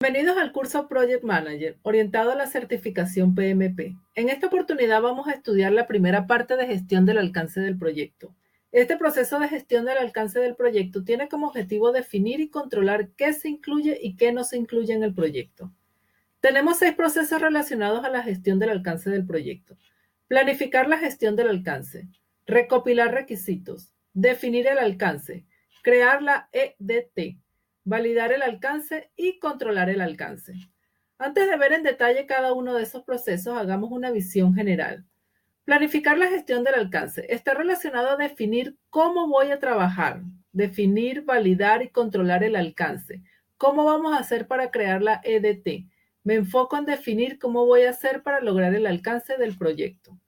Bienvenidos al curso Project Manager, orientado a la certificación PMP. En esta oportunidad vamos a estudiar la primera parte de gestión del alcance del proyecto. Este proceso de gestión del alcance del proyecto tiene como objetivo definir y controlar qué se incluye y qué no se incluye en el proyecto. Tenemos 6 procesos relacionados a la gestión del alcance del proyecto. Planificar la gestión del alcance, recopilar requisitos, definir el alcance, crear la EDT, validar el alcance y controlar el alcance. Antes de ver en detalle cada uno de esos procesos, hagamos una visión general. Planificar la gestión del alcance está relacionado a definir cómo voy a trabajar, definir, validar y controlar el alcance. ¿Cómo vamos a hacer para crear la EDT? Me enfoco en definir cómo voy a hacer para lograr el alcance del proyecto.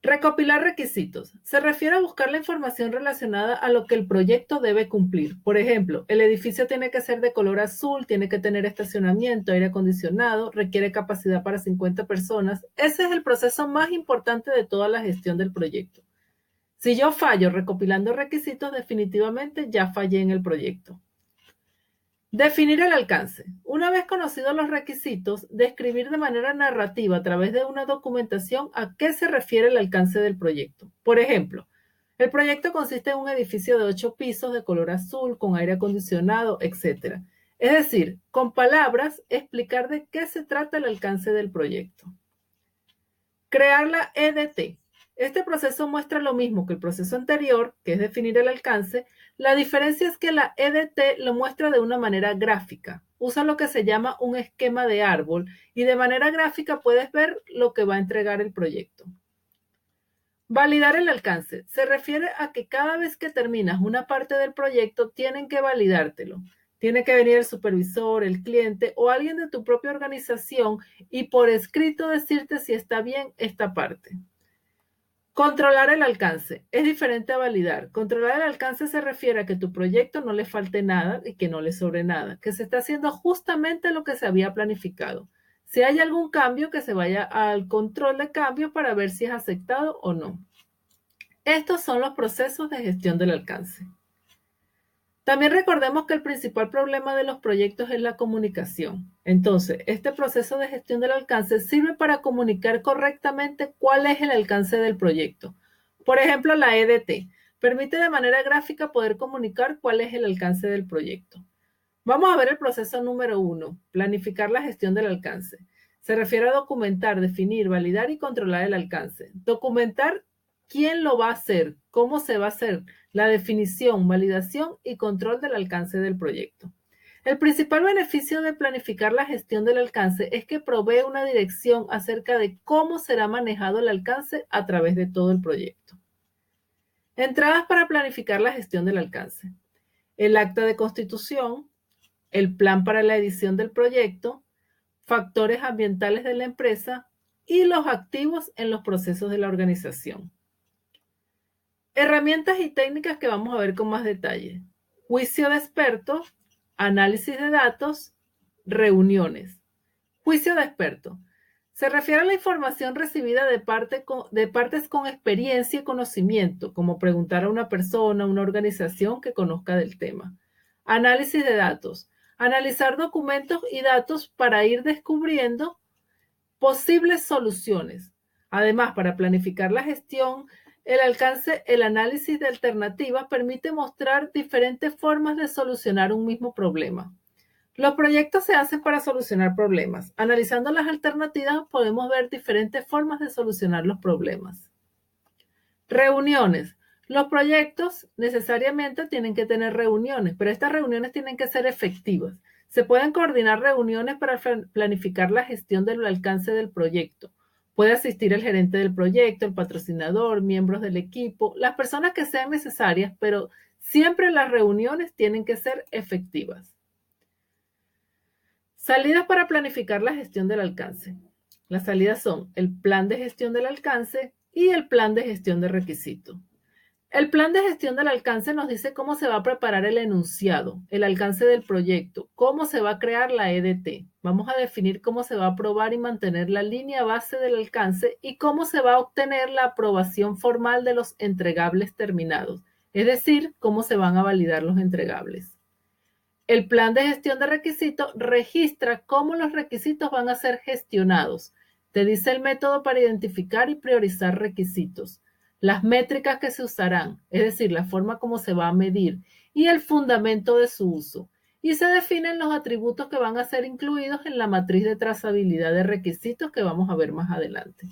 Recopilar requisitos. Se refiere a buscar la información relacionada a lo que el proyecto debe cumplir. Por ejemplo, el edificio tiene que ser de color azul, tiene que tener estacionamiento, aire acondicionado, requiere capacidad para 50 personas. Ese es el proceso más importante de toda la gestión del proyecto. Si yo fallo recopilando requisitos, definitivamente ya fallé en el proyecto. Definir el alcance. Una vez conocidos los requisitos, describir de manera narrativa a través de una documentación a qué se refiere el alcance del proyecto. Por ejemplo, el proyecto consiste en un edificio de 8 pisos de color azul, con aire acondicionado, etc. Es decir, con palabras, explicar de qué se trata el alcance del proyecto. Crear la EDT. Este proceso muestra lo mismo que el proceso anterior, que es definir el alcance. La diferencia es que la EDT lo muestra de una manera gráfica. Usa lo que se llama un esquema de árbol y de manera gráfica puedes ver lo que va a entregar el proyecto. Validar el alcance. Se refiere a que cada vez que terminas una parte del proyecto tienen que validártelo. Tiene que venir el supervisor, el cliente o alguien de tu propia organización y por escrito decirte si está bien esta parte. Controlar el alcance. Es diferente a validar. Controlar el alcance se refiere a que tu proyecto no le falte nada y que no le sobre nada, que se está haciendo justamente lo que se había planificado. Si hay algún cambio, que se vaya al control de cambio para ver si es aceptado o no. Estos son los procesos de gestión del alcance. También recordemos que el principal problema de los proyectos es la comunicación. Entonces, este proceso de gestión del alcance sirve para comunicar correctamente cuál es el alcance del proyecto. Por ejemplo, la EDT permite de manera gráfica poder comunicar cuál es el alcance del proyecto. Vamos a ver el proceso número 1, planificar la gestión del alcance. Se refiere a documentar, definir, validar y controlar el alcance. Documentar quién lo va a hacer, cómo se va a hacer, la definición, validación y control del alcance del proyecto. El principal beneficio de planificar la gestión del alcance es que provee una dirección acerca de cómo será manejado el alcance a través de todo el proyecto. Entradas para planificar la gestión del alcance. El acta de constitución, el plan para la edición del proyecto, factores ambientales de la empresa y los activos en los procesos de la organización. Herramientas y técnicas que vamos a ver con más detalle. Juicio de expertos, análisis de datos, reuniones. Juicio de expertos. Se refiere a la información recibida de partes con experiencia y conocimiento, como preguntar a una persona, una organización que conozca del tema. Análisis de datos. Analizar documentos y datos para ir descubriendo posibles soluciones. Además, para planificar la gestión, el análisis de alternativas permite mostrar diferentes formas de solucionar un mismo problema. Los proyectos se hacen para solucionar problemas. Analizando las alternativas podemos ver diferentes formas de solucionar los problemas. Reuniones. Los proyectos necesariamente tienen que tener reuniones, pero estas reuniones tienen que ser efectivas. Se pueden coordinar reuniones para planificar la gestión del alcance del proyecto. Puede asistir el gerente del proyecto, el patrocinador, miembros del equipo, las personas que sean necesarias, pero siempre las reuniones tienen que ser efectivas. Salidas para planificar la gestión del alcance. Las salidas son el plan de gestión del alcance y el plan de gestión de requisitos. El plan de gestión del alcance nos dice cómo se va a preparar el enunciado, el alcance del proyecto, cómo se va a crear la EDT. Vamos a definir cómo se va a aprobar y mantener la línea base del alcance y cómo se va a obtener la aprobación formal de los entregables terminados, es decir, cómo se van a validar los entregables. El plan de gestión de requisitos registra cómo los requisitos van a ser gestionados. Te dice el método para identificar y priorizar requisitos, las métricas que se usarán, es decir, la forma como se va a medir y el fundamento de su uso. Y se definen los atributos que van a ser incluidos en la matriz de trazabilidad de requisitos que vamos a ver más adelante.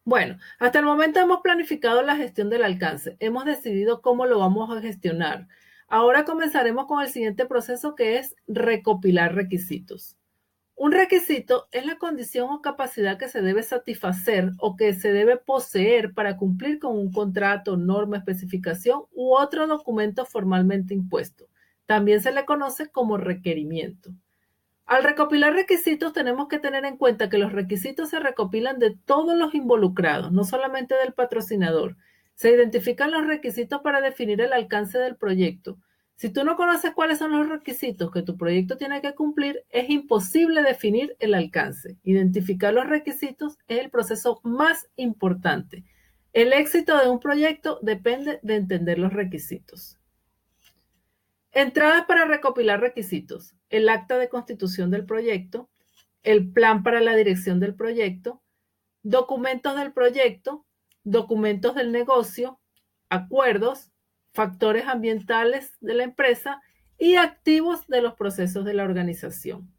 Bueno, hasta el momento hemos planificado la gestión del alcance, hemos decidido cómo lo vamos a gestionar. Ahora comenzaremos con el siguiente proceso, que es recopilar requisitos. Un requisito es la condición o capacidad que se debe satisfacer o que se debe poseer para cumplir con un contrato, norma, especificación u otro documento formalmente impuesto. También se le conoce como requerimiento. Al recopilar requisitos tenemos que tener en cuenta que los requisitos se recopilan de todos los involucrados, no solamente del patrocinador. Se identifican los requisitos para definir el alcance del proyecto. Si tú no conoces cuáles son los requisitos que tu proyecto tiene que cumplir, es imposible definir el alcance. Identificar los requisitos es el proceso más importante. El éxito de un proyecto depende de entender los requisitos. Entradas para recopilar requisitos: el acta de constitución del proyecto, el plan para la dirección del proyecto, documentos del proyecto, documentos del negocio, acuerdos, factores ambientales de la empresa y activos de los procesos de la organización.